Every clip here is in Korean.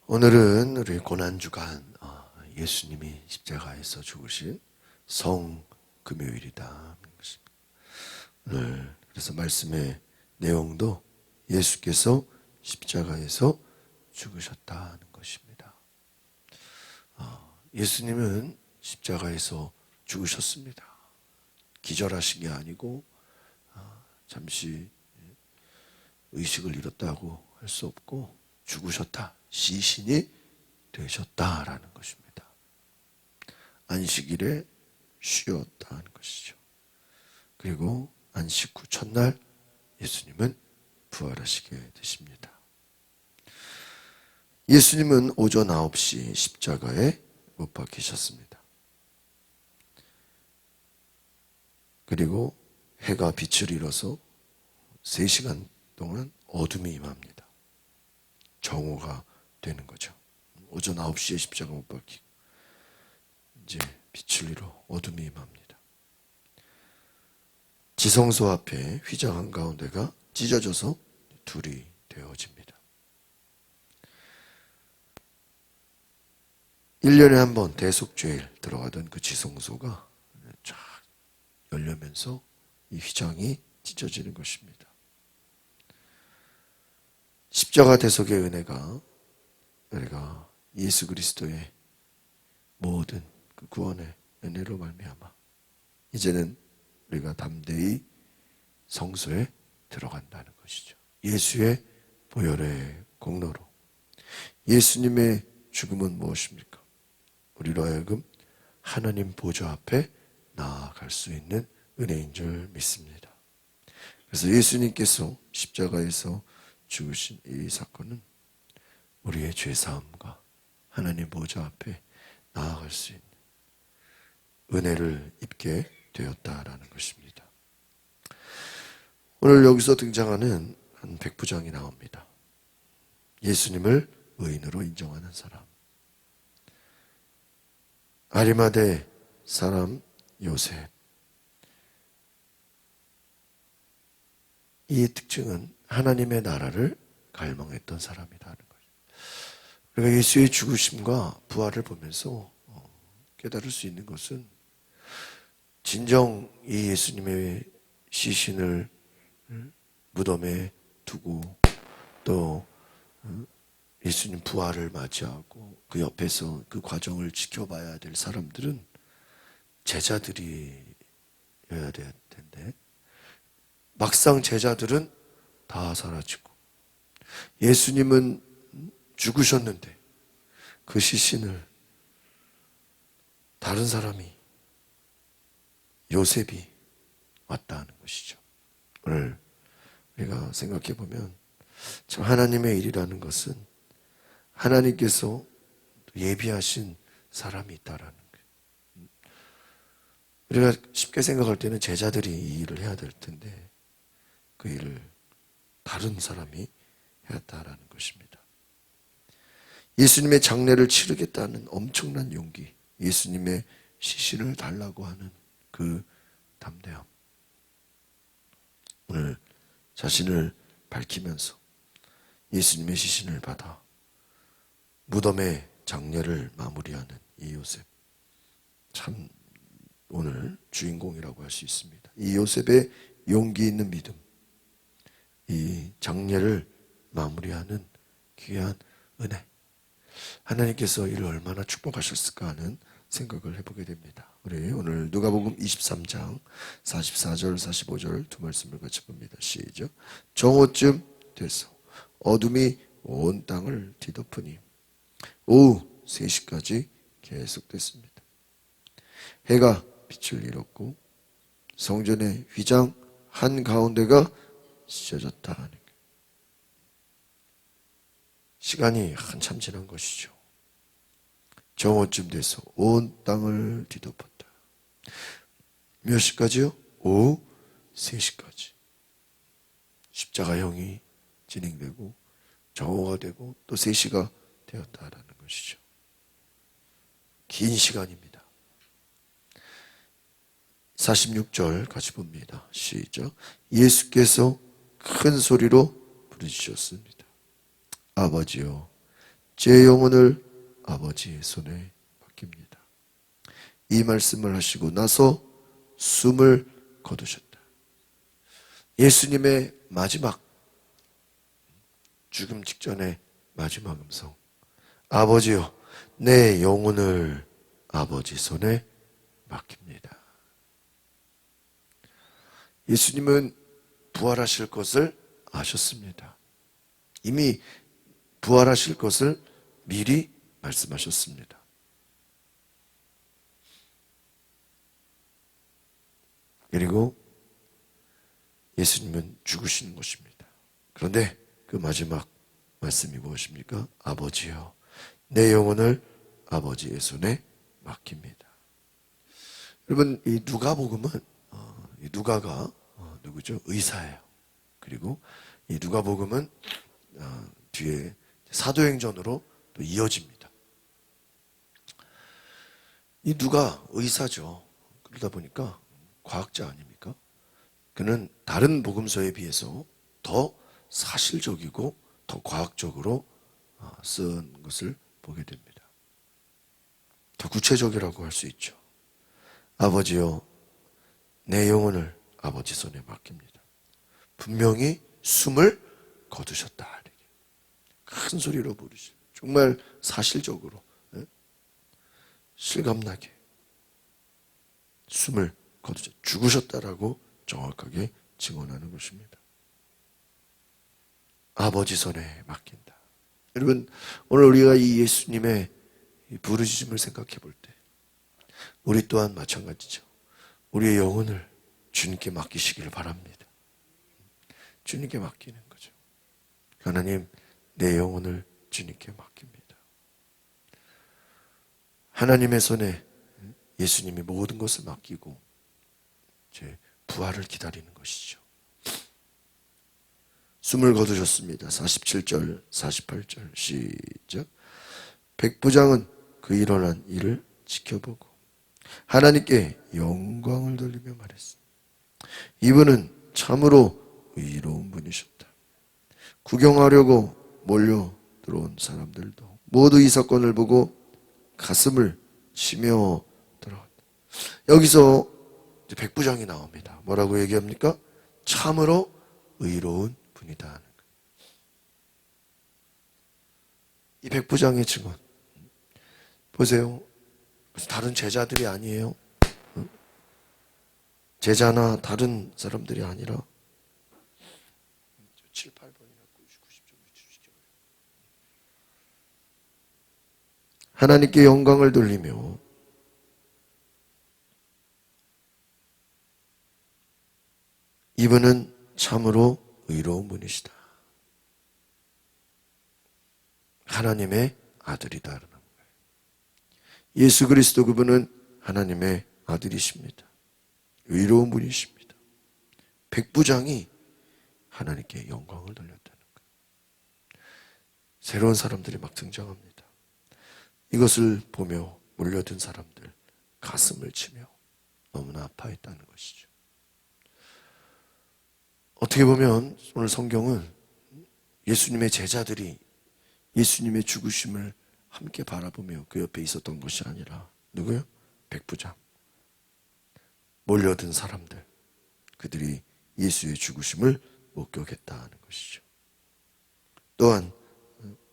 오늘은 우리 고난주간 예수님이 십자가에서 죽으신 성금요일이다. 오늘 그래서 말씀의 내용도 예수께서 십자가에서 죽으셨다는 것입니다. 예수님은 십자가에서 죽으셨습니다. 기절하신 게 아니고 잠시 의식을 잃었다고 할 수 없고 죽으셨다. 시신이 되셨다라는 것입니다. 안식일에 쉬었다는 것이죠. 그리고 안식 후 첫날 예수님은 부활하시게 되십니다. 예수님은 오전 9시 십자가에 못 박히셨습니다. 그리고 해가 빛을 잃어서 3시간 동안 어둠이 임합니다. 정오가 되는 거죠. 오전 9시에 십자가 못 박히고 이제 빛을 잃어 어둠이 임합니다. 지성소 앞에 휘장 한가운데가 찢어져서 둘이 되어집니다. 1년에 한 번 대속죄일 들어가던 그 지성소가 쫙 열려면서 이 휘장이 찢어지는 것입니다. 십자가 대속의 은혜가 우리가 예수 그리스도의 모든 그 구원의 은혜로 말미암아 이제는 우리가 담대히 성소에 들어간다는 것이죠. 예수의 보혈의 공로로. 예수님의 죽음은 무엇입니까? 우리로 하여금 하나님 보좌 앞에 나아갈 수 있는 은혜인 줄 믿습니다. 그래서 예수님께서 십자가에서 죽으신 이 사건은 우리의 죄사함과 하나님 보좌 앞에 나아갈 수 있는 은혜를 입게 되었다라는 것입니다. 오늘 여기서 등장하는 한 백부장이 나옵니다. 예수님을 의인으로 인정하는 사람. 아리마대 사람 요셉. 이 특징은 하나님의 나라를 갈망했던 사람이라는 거예요. 우리가 예수의 죽으심과 부활을 보면서 깨달을 수 있는 것은 진정 이 예수님의 시신을 무덤에 두고 또 예수님 부활을 맞이하고 그 옆에서 그 과정을 지켜봐야 될 사람들은 제자들이어야 될 텐데 막상 제자들은 다 사라지고 예수님은 죽으셨는데 그 시신을 다른 사람이 요셉이 왔다 하는 것이죠. 오늘 우리가 생각해 보면 참 하나님의 일이라는 것은 하나님께서 예비하신 사람이 있다라는 거예요. 우리가 쉽게 생각할 때는 제자들이 이 일을 해야 될 텐데 그 일을 다른 사람이 했다라는 것입니다. 예수님의 장례를 치르겠다는 엄청난 용기, 예수님의 시신을 달라고 하는 그 담대함. 오늘 자신을 밝히면서 예수님의 시신을 받아 무덤의 장례를 마무리하는 이 요셉. 참 오늘 주인공이라고 할 수 있습니다. 이 요셉의 용기 있는 믿음. 이 장례를 마무리하는 귀한 은혜. 하나님께서 이를 얼마나 축복하셨을까 하는 생각을 해보게 됩니다. 우리 오늘 누가복음 23장 44절 45절 두 말씀을 같이 봅니다. 시작. 정오쯤 돼서 어둠이 온 땅을 뒤덮으니 오후 3시까지 계속됐습니다. 해가 빛을 잃었고 성전의 휘장 한가운데가 찢어졌다 하는 거예요. 시간이 한참 지난 것이죠. 정오쯤 돼서 온 땅을 뒤덮었다. 몇 시까지요? 오후 3시까지. 십자가형이 진행되고 정오가 되고 또 3시가 되었다라는 것이죠. 긴 시간입니다. 46절 같이 봅니다. 시작. 예수께서 큰 소리로 부르짖으셨습니다. 아버지여, 제 영혼을 아버지의 손에 맡깁니다. 이 말씀을 하시고 나서 숨을 거두셨다. 예수님의 마지막 죽음 직전의 마지막 음성. 아버지요, 내 영혼을 아버지 손에 맡깁니다. 예수님은 부활하실 것을 아셨습니다. 이미 부활하실 것을 미리 말씀하셨습니다. 그리고 예수님은 죽으시는 것입니다. 그런데 그 마지막 말씀이 무엇입니까? 아버지요, 내 영혼을 아버지의 손에 맡깁니다. 여러분, 이 누가복음은 이 누가가 누구죠? 의사예요. 그리고 이 누가복음은 뒤에 사도행전으로 또 이어집니다. 이 누가 의사죠. 그러다 보니까 과학자 아닙니까? 그는 다른 복음서에 비해서 더 사실적이고 더 과학적으로 쓴 것을 보게 됩니다. 더 구체적이라고 할 수 있죠. 아버지요, 내 영혼을 아버지 손에 맡깁니다. 분명히 숨을 거두셨다. 큰 소리로 부르시죠. 정말 사실적으로, 실감나게 숨을 거두셨, 죽으셨다라고 정확하게 증언하는 것입니다. 아버지 손에 맡긴다. 여러분, 오늘 우리가 이 예수님의 부르짖음을 생각해 볼 때 우리 또한 마찬가지죠. 우리의 영혼을 주님께 맡기시기를 바랍니다. 주님께 맡기는 거죠. 하나님, 내 영혼을 주님께 맡깁니다. 하나님의 손에 예수님이 모든 것을 맡기고 제 부활을 기다리는 것이죠. 숨을 거두셨습니다. 47절, 48절 시작. 백부장은 그 일어난 일을 지켜보고 하나님께 영광을 돌리며 말했습니다. 이분은 참으로 의로운 분이셨다. 구경하려고 몰려 들어온 사람들도 모두 이 사건을 보고 가슴을 치며 들어왔다. 여기서 백부장이 나옵니다. 뭐라고 얘기합니까? 참으로 의로운 분이다 하는 거예요. 이 백부장의 증언 보세요. 다른 제자들이 아니에요. 제자나 다른 사람들이 아니라 7, 8번이나 90점 위치시켜요. 하나님께 영광을 돌리며 이분은 참으로 의로운 분이시다. 하나님의 아들이다. 예수 그리스도 그분은 하나님의 아들이십니다. 의로운 분이십니다. 백부장이 하나님께 영광을 돌렸다는 거예요. 새로운 사람들이 막 등장합니다. 이것을 보며 몰려든 사람들 가슴을 치며 너무나 아파했다는 것이죠. 어떻게 보면 오늘 성경은 예수님의 제자들이 예수님의 죽으심을 함께 바라보며 그 옆에 있었던 것이 아니라 누구요? 백부장. 몰려든 사람들. 그들이 예수의 죽으심을 목격했다는 것이죠. 또한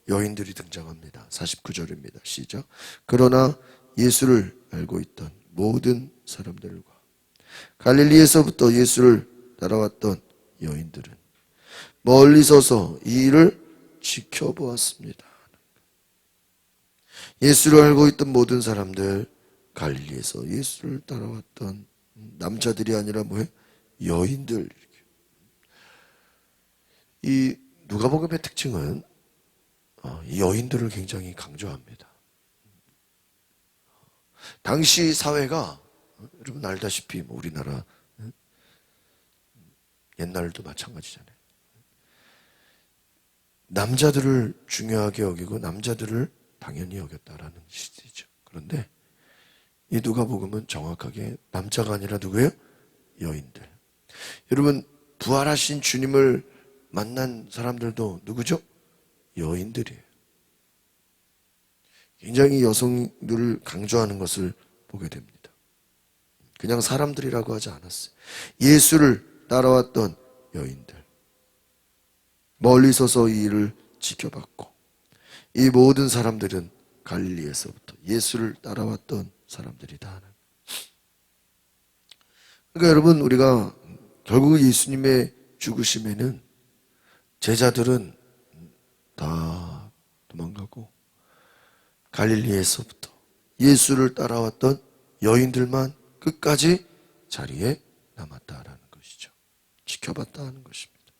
여인들이 등장합니다. 49절입니다. 시작. 그러나 예수를 알고 있던 모든 사람들과 갈릴리에서부터 예수를 따라왔던 여인들은 멀리 서서 이 일을 지켜보았습니다. 예수를 알고 있던 모든 사람들, 갈릴리에서 예수를 따라왔던 남자들이 아니라 뭐예요? 여인들. 이 누가복음의 특징은 이 여인들을 굉장히 강조합니다. 당시 사회가 여러분 알다시피 뭐 우리나라 옛날도 마찬가지잖아요. 남자들을 중요하게 여기고 남자들을 당연히 여겼다라는 시대죠. 그런데 이 누가복음은 정확하게 남자가 아니라 누구예요? 여인들. 여러분 부활하신 주님을 만난 사람들도 누구죠? 여인들이에요. 굉장히 여성들을 강조하는 것을 보게 됩니다. 그냥 사람들이라고 하지 않았어요. 예수를 따라왔던 여인들, 멀리 서서 이 일을 지켜봤고, 이 모든 사람들은 갈릴리에서부터 예수를 따라왔던 사람들이다. 그러니까 여러분, 우리가 결국 예수님의 죽으심에는 제자들은 다 도망가고 갈릴리에서부터 예수를 따라왔던 여인들만 끝까지 자리에 남았다라는 것이죠. 지켜봤다는 것입니다.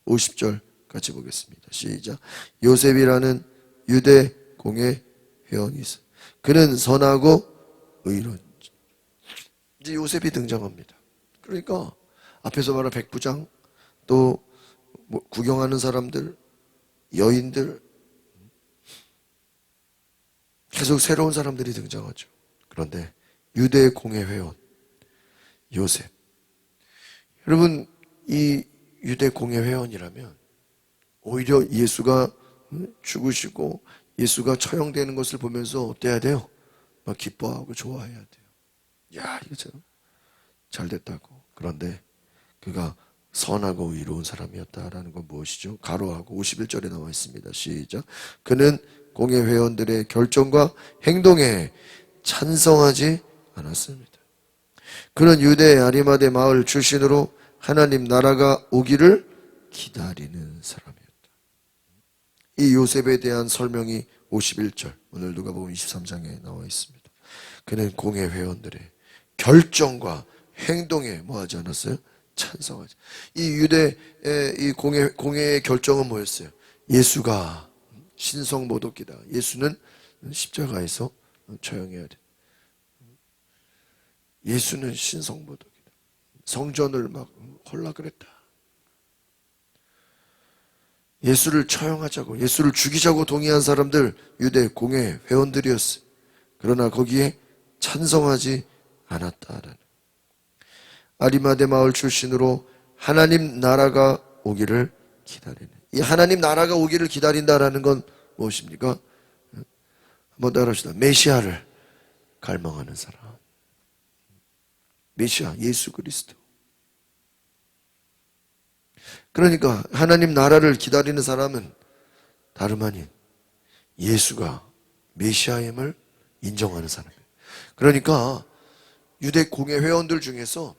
50절 같이 보겠습니다. 시작. 요셉이라는 유대 공회 회원이 있어. 그는 선하고 의로운. 이제 요셉이 등장합니다. 그러니까 앞에서 말한 백부장, 또 구경하는 사람들, 여인들, 계속 새로운 사람들이 등장하죠. 그런데 유대 공회 회원 요셉, 여러분, 이 유대 공회 회원이라면 오히려 예수가 죽으시고 예수가 처형되는 것을 보면서 어때야 돼요? 막 기뻐하고 좋아해야 돼요. 야, 이거 잘 됐다고. 그런데 그가 선하고 의로운 사람이었다라는 건 무엇이죠? 가로하고 51절에 나와 있습니다. 시작. 그는 공회 회원들의 결정과 행동에 찬성하지 않았습니다. 그는 유대 아리마대 마을 출신으로 하나님 나라가 오기를 기다리는 사람이었다. 이 요셉에 대한 설명이 51절, 오늘 누가복음 23장에 나와 있습니다. 그는 공회 회원들의 결정과 행동에 뭐 하지 않았어요? 찬성하지. 이 유대의 이 공회의 결정은 뭐였어요? 예수가 신성모독이다. 예수는 십자가에서 처형해야 돼. 예수는 신성모독이다. 성전을 막 헐라 그랬다. 예수를 처형하자고, 예수를 죽이자고 동의한 사람들 유대 공회 회원들이었어요. 그러나 거기에 찬성하지 않았다라는. 아리마대 마을 출신으로 하나님 나라가 오기를 기다리는. 이 하나님 나라가 오기를 기다린다라는 건 무엇입니까? 한번 따라합시다. 메시아를 갈망하는 사람. 메시아, 예수 그리스도. 그러니까 하나님 나라를 기다리는 사람은 다름 아닌 예수가 메시아임을 인정하는 사람이에요. 그러니까 유대 공회 회원들 중에서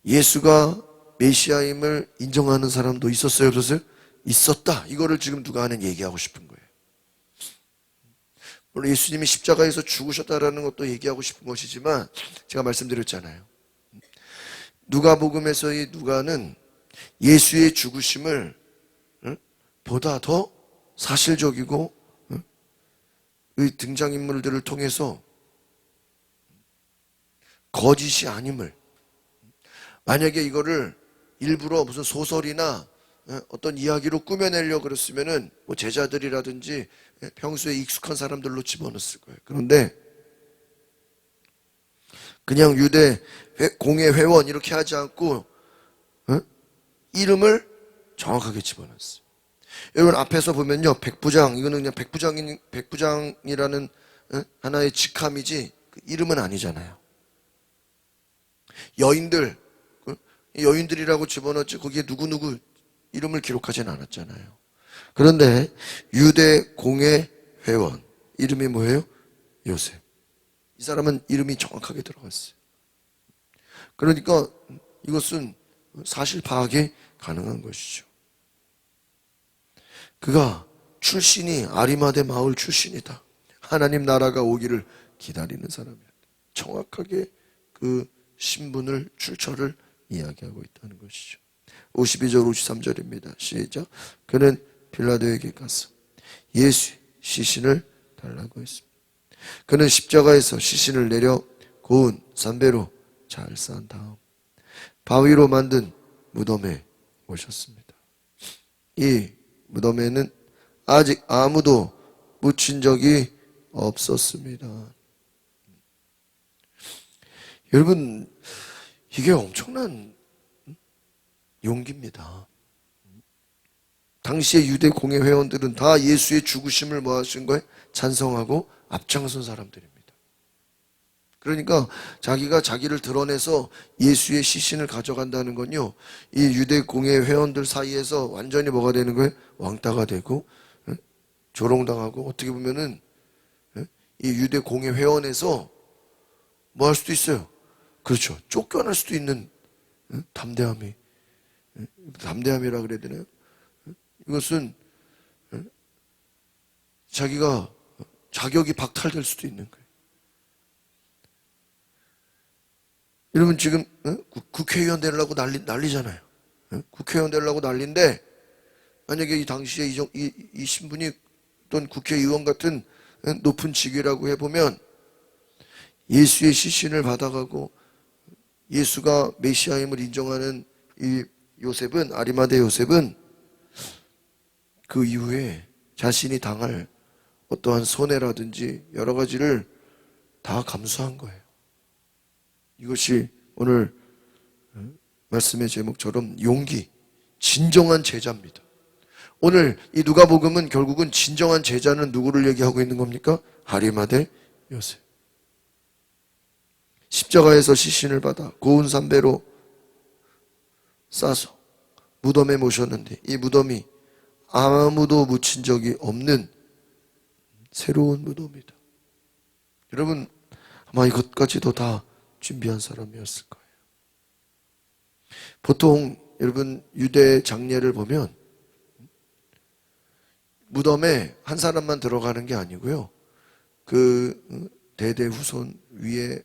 예수가 메시아임을 인정하는 사람도 있었어요, 없었어요? 있었다. 이거를 지금 누가 하는 얘기하고 싶은 거예요. 물론 예수님이 십자가에서 죽으셨다라는 것도 얘기하고 싶은 것이지만 제가 말씀드렸잖아요. 누가복음에서의 누가는 예수의 죽으심을 보다 더 사실적이고 이 등장인물들을 통해서 거짓이 아님을, 만약에 이거를 일부러 무슨 소설이나 어떤 이야기로 꾸며내려고 그랬으면은 뭐 제자들이라든지 평소에 익숙한 사람들로 집어넣었을 거예요. 그런데 그냥 유대 공회 회원 이렇게 하지 않고 이름을 정확하게 집어넣었어요. 여러분 앞에서 보면요, 백부장, 이거는 그냥 백부장이라는 하나의 직함이지 그 이름은 아니잖아요. 여인들이라고 집어넣었지 거기에 누구누구 이름을 기록하지는 않았잖아요. 그런데 유대 공회 회원 이름이 뭐예요? 요셉. 이 사람은 이름이 정확하게 들어갔어요. 그러니까 이것은 사실 파악이 가능한 것이죠. 그가 출신이 아리마대 마을 출신이다. 하나님 나라가 오기를 기다리는 사람이었다. 정확하게 그 신분을, 출처를 이야기하고 있다는 것이죠. 52절 53절입니다. 시작. 그는 빌라도에게 가서 예수 시신을 달라고 했습니다. 그는 십자가에서 시신을 내려 고운 담배로 잘 싼 다음 바위로 만든 무덤에 모셨습니다. 이 무덤에는 아직 아무도 묻힌 적이 없었습니다. 여러분, 이게 엄청난 용기입니다. 당시의 유대 공회 회원들은 다 예수의 죽으심을 뭐 하신 거예요? 찬성하고 앞장선 사람들입니다. 그러니까 자기가 자기를 드러내서 예수의 시신을 가져간다는 건요, 이 유대 공회 회원들 사이에서 완전히 뭐가 되는 거예요? 왕따가 되고 조롱당하고, 어떻게 보면은 이 유대 공회 회원에서 뭐 할 수도 있어요. 그렇죠. 쫓겨날 수도 있는 담대함이라 그래야 되나요? 이것은 자기가 자격이 박탈될 수도 있는 거예요. 여러분 지금 국회의원 되려고 난리잖아요. 국회의원 되려고 난리인데, 만약에 이 당시에 이 신분이 어떤 국회의원 같은 높은 직위라고 해보면, 예수의 시신을 받아가고 예수가 메시아임을 인정하는 이 요셉은, 아리마대 요셉은 그 이후에 자신이 당할 어떠한 손해라든지 여러 가지를 다 감수한 거예요. 이것이 오늘 말씀의 제목처럼 용기, 진정한 제자입니다. 오늘 이 누가복음은 결국은 진정한 제자는 누구를 얘기하고 있는 겁니까? 아리마대 요셉. 십자가에서 시신을 받아 고운 담배로 싸서 무덤에 모셨는데, 이 무덤이 아무도 묻힌 적이 없는 새로운 무덤이다. 여러분 아마 이것까지도 다 준비한 사람이었을 거예요. 보통 여러분 유대 장례를 보면 무덤에 한 사람만 들어가는 게 아니고요, 그 대대 후손 위에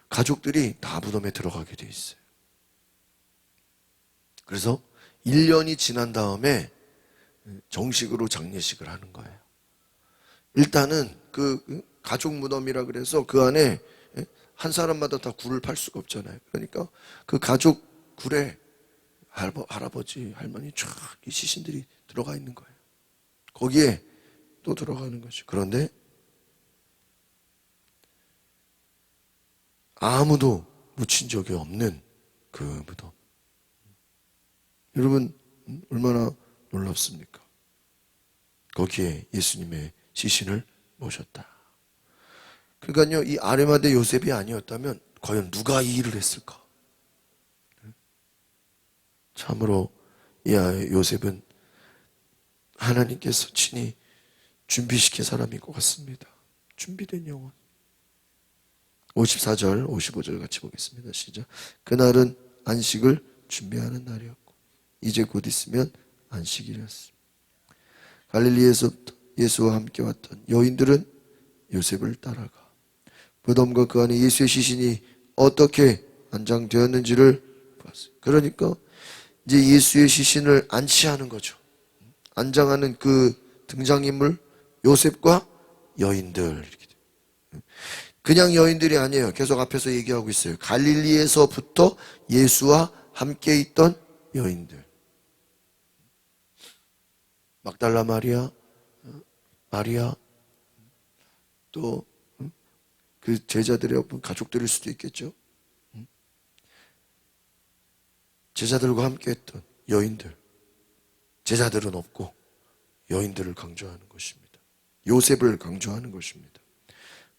가족들이 다 무덤에 들어가게 돼 있어요. 그래서 1년이 지난 다음에 정식으로 장례식을 하는 거예요. 일단은 그 가족 무덤이라 그래서 그 안에 한 사람마다 다 굴을 팔 수가 없잖아요. 그러니까 그 가족 굴에 할아버지, 할머니 쫙 이 시신들이 들어가 있는 거예요. 거기에 또 들어가는 거죠. 그런데 아무도 묻힌 적이 없는 그 무덤. 여러분 얼마나 놀랍습니까? 거기에 예수님의 시신을 모셨다. 그러니까요, 이 아리마대 요셉이 아니었다면 과연 누가 이 일을 했을까? 참으로 이 요셉은 하나님께서 친히 준비시킨 사람인 것 같습니다. 준비된 영혼. 54절, 55절 같이 보겠습니다. 시작. 그날은 안식을 준비하는 날이었고 이제 곧 있으면 안식일이었습니다. 갈릴리에서 예수와 함께 왔던 여인들은 요셉을 따라가 무덤과 그 안에 예수의 시신이 어떻게 안장되었는지를 봤어요. 그러니까 이제 예수의 시신을 안치하는 거죠. 안장하는 그 등장인물 요셉과 여인들, 이렇게 돼요. 그냥 여인들이 아니에요. 계속 앞에서 얘기하고 있어요. 갈릴리에서부터 예수와 함께 있던 여인들. 막달라 마리아, 또 그 제자들의 가족들일 수도 있겠죠. 제자들과 함께 했던 여인들. 제자들은 없고 여인들을 강조하는 것입니다. 요셉을 강조하는 것입니다.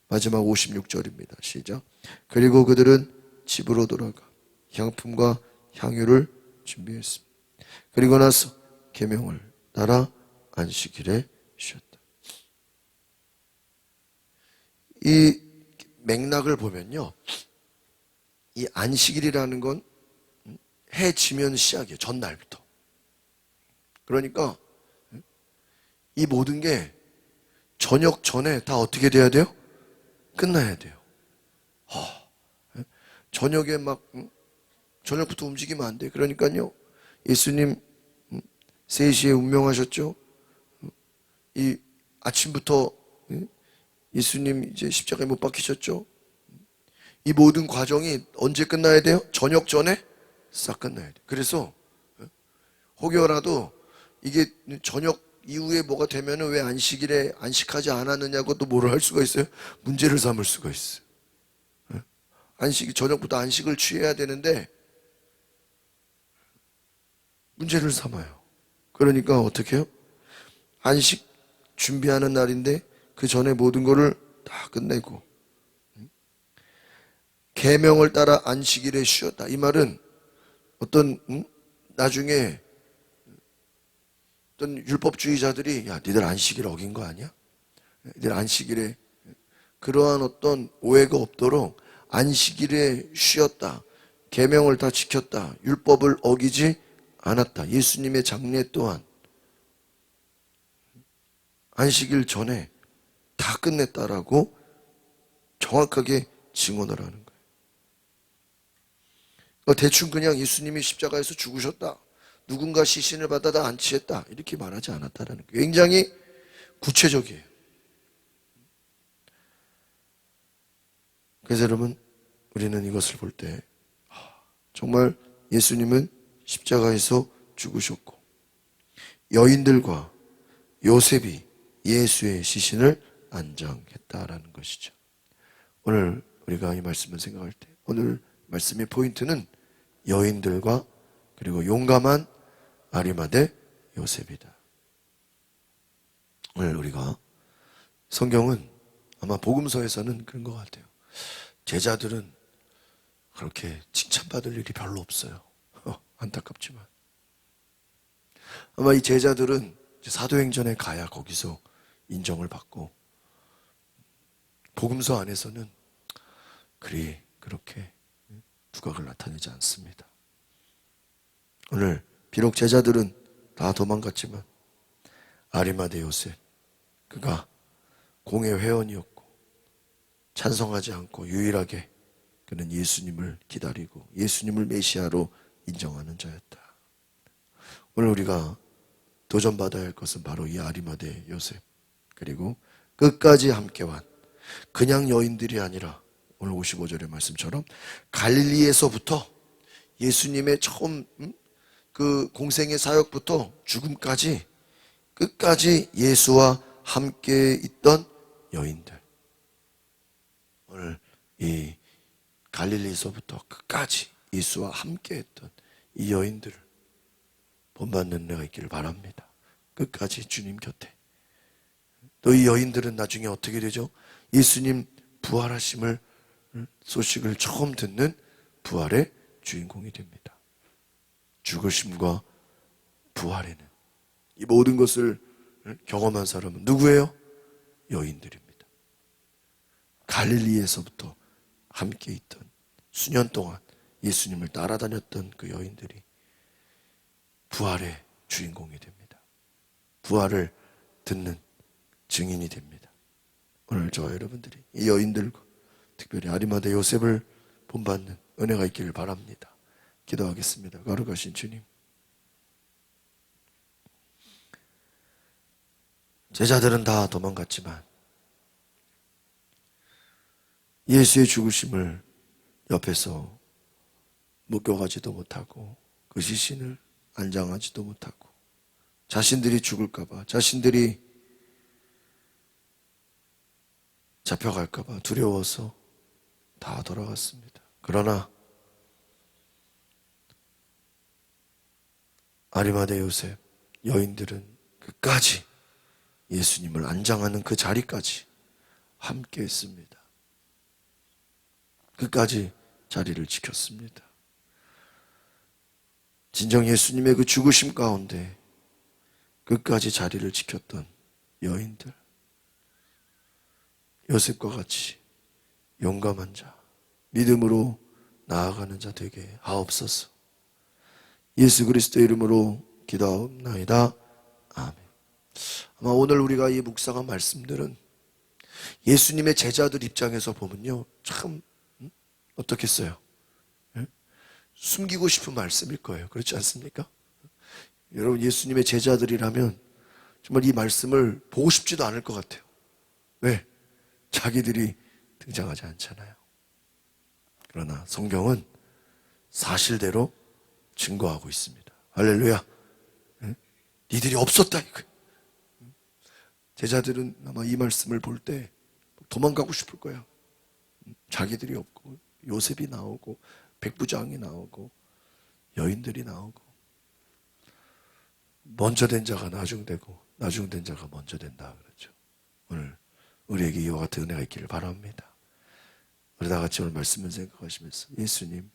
마지막 56절입니다. 시작. 그리고 그들은 집으로 돌아가 향품과 향유를 준비했습니다. 그리고 나서 계명을 따라 안식일에 쉬었다. 이 맥락을 보면요, 이 안식일이라는 건 해 지면 시작이에요. 전날부터. 그러니까 이 모든 게 저녁 전에 다 어떻게 돼야 돼요? 끝나야 돼요. 저녁에 저녁부터 움직이면 안 돼. 그러니까요, 예수님 3시에 운명하셨죠? 이 아침부터 예수님 이제 십자가에 못 박히셨죠? 이 모든 과정이 언제 끝나야 돼요? 저녁 전에 싹 끝나야 돼요. 그래서 혹여라도 이게 저녁 이후에 뭐가 되면은 왜 안식일에 안식하지 않았느냐고 또 뭐를 할 수가 있어요? 문제를 삼을 수가 있어요. 저녁부터 안식을 취해야 되는데 문제를 삼아요. 그러니까 어떻게 해요? 안식 준비하는 날인데 그 전에 모든 거를 다 끝내고 계명을 따라 안식일에 쉬었다. 이 말은 어떤 나중에 어떤 율법주의자들이 야 니들 안식일 어긴 거 아니야? 니들 안식일에 그러한 어떤 오해가 없도록 안식일에 쉬었다. 계명을 다 지켰다. 율법을 어기지 않았다. 예수님의 장례 또한 안식일 전에 다 끝냈다라고 정확하게 증언을 하는 거예요. 대충 그냥 예수님이 십자가에서 죽으셨다. 누군가 시신을 받아다 안치했다. 이렇게 말하지 않았다라는 거예요. 굉장히 구체적이에요. 그래서 여러분, 우리는 이것을 볼 때 정말 예수님은 십자가에서 죽으셨고 여인들과 요셉이 예수의 시신을 안장했다라는 것이죠. 오늘 우리가 이 말씀을 생각할 때 오늘 말씀의 포인트는 여인들과 그리고 용감한 아리마대 요셉이다. 오늘 우리가 성경은 아마 복음서에서는 그런 것 같아요. 제자들은 그렇게 칭찬받을 일이 별로 없어요. 안타깝지만 아마 이 제자들은 사도행전에 가야 거기서 인정을 받고 복음서 안에서는 그렇게 두각을 나타내지 않습니다. 오늘 비록 제자들은 다 도망갔지만 아리마대 요셉 그가 공회 회원이었고 찬성하지 않고 유일하게 그는 예수님을 기다리고 예수님을 메시아로 인정하는 자였다. 오늘 우리가 도전받아야 할 것은 바로 이 아리마대 요셉 그리고 끝까지 함께한 그냥 여인들이 아니라 오늘 55절의 말씀처럼 갈릴리에서부터 예수님의 처음 그 공생의 사역부터 죽음까지 끝까지 예수와 함께 있던 여인들. 오늘 이 갈릴리에서부터 끝까지 예수와 함께 했던 이 여인들을 본받는 은혜가 있기를 바랍니다. 끝까지 주님 곁에. 또 이 여인들은 나중에 어떻게 되죠? 예수님 부활하심을 소식을 처음 듣는 부활의 주인공이 됩니다. 죽으심과 부활에는 이 모든 것을 경험한 사람은 누구예요? 여인들입니다. 갈릴리에서부터 함께 있던 수년 동안 예수님을 따라다녔던 그 여인들이 부활의 주인공이 됩니다. 부활을 듣는 증인이 됩니다. 오늘 저와 여러분들이 이 여인들과 특별히 아리마대 요셉을 본받는 은혜가 있기를 바랍니다. 기도하겠습니다. 거룩하신 주님, 제자들은 다 도망갔지만 예수의 죽으심을 옆에서 묵혀가지도 못하고 그 시신을 안장하지도 못하고 자신들이 죽을까봐 자신들이 잡혀갈까봐 두려워서 다 돌아갔습니다. 그러나 아리마대 요셉 여인들은 끝까지 예수님을 안장하는 그 자리까지 함께 했습니다. 끝까지 자리를 지켰습니다. 진정 예수님의 그 죽으심 가운데 끝까지 자리를 지켰던 여인들, 요셉과 같이 용감한 자, 믿음으로 나아가는 자 되게 하옵소서. 예수 그리스도의 이름으로 기도하옵나이다. 아멘. 아마 오늘 우리가 이 묵상한 말씀들은 예수님의 제자들 입장에서 보면요, 참 어떻겠어요? 숨기고 싶은 말씀일 거예요. 그렇지 않습니까? 여러분, 예수님의 제자들이라면 정말 이 말씀을 보고 싶지도 않을 것 같아요. 왜? 자기들이 등장하지 않잖아요. 그러나 성경은 사실대로 증거하고 있습니다. 할렐루야. 니들이 없었다 이거. 제자들은 아마 이 말씀을 볼 때 도망가고 싶을 거야. 자기들이 없고 요셉이 나오고 백부장이 나오고 여인들이 나오고 먼저 된 자가 나중되고 나중된 자가 먼저 된다 그러죠. 오늘 우리에게 이와 같은 은혜가 있기를 바랍니다. 우리 다 같이 오늘 말씀을 생각하시면서 예수님,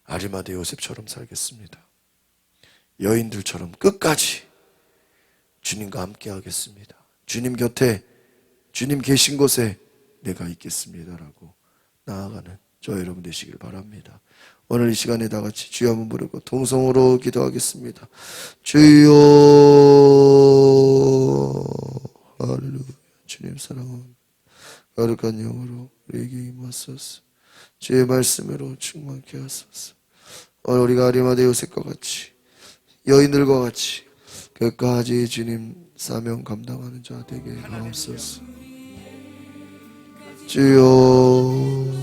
아리마대 요셉처럼 살겠습니다. 여인들처럼 끝까지 주님과 함께 하겠습니다. 주님 곁에, 주님 계신 곳에 내가 있겠습니다라고 나아가는 저 여러분 되시길 바랍니다. 오늘 이 시간에 다 같이 주여 한번 부르고 동성으로 기도하겠습니다. 주여, 할렐루야. 주님 사랑합니다. 거룩한 영으로 우리에게 임하소서. 주의 말씀으로 충만케 하소서. 오늘 우리가 아리마대 요셉과 같이, 여인들과 같이 끝까지 주님 사명 감당하는 자 되게 하옵소서. 주여,